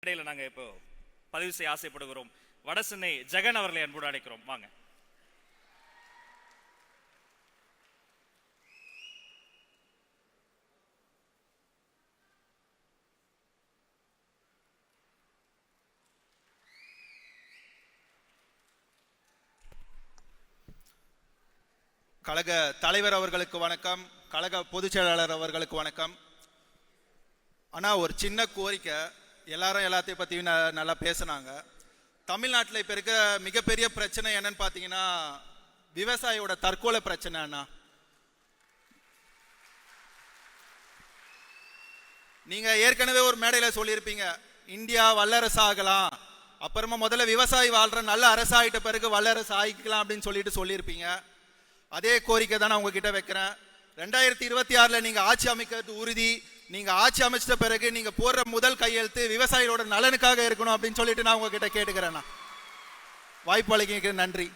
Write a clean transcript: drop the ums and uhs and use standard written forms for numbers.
இடையில நாங்க இப்போ பதிவு செய்ய ஆசைப்படுகிறோம். வடசென்னை ஜெகன் அவர்களை அன்போடு அழைக்கிறோம். வாங்க. கழக தலைவர் அவர்களுக்கு வணக்கம், கழக பொதுச் செயலாளர் அவர்களுக்கு வணக்கம். ஆனால் ஒரு சின்ன கோரிக்கை, எல்லாரும் எல்லாத்தையும் பற்றி நல்லா பேசுனாங்க. தமிழ்நாட்டில் இப்போ இருக்க மிகப்பெரிய பிரச்சனை என்னன்னு பார்த்தீங்கன்னா விவசாயியோட தற்கொலை பிரச்சனை. அண்ணா, நீங்கள் ஏற்கனவே ஒரு மேடையில் சொல்லியிருப்பீங்க, இந்தியா வல்லரசு ஆகலாம், அப்புறமா முதல்ல விவசாயி வாழ்கிற நல்ல அரசாயிட்ட பிறகு வல்லரசு ஆகிக்கலாம் அப்படின்னு சொல்லியிருப்பீங்க. அதே கோரிக்கை தான் நான் உங்ககிட்ட வைக்கிறேன். 2026 நீங்க ஆட்சி அமைக்கிறது உறுதி. நீங்க ஆட்சி அமைச்சிட்ட பிறகு நீங்க போடுற முதல் கையெழுத்து விவசாயிகளோட நலனுக்காக இருக்கணும் அப்படின்னு சொல்லிட்டு நான் உங்ககிட்ட கேட்டுக்கிறேன். வாய்ப்பு அளிக்க நன்றி.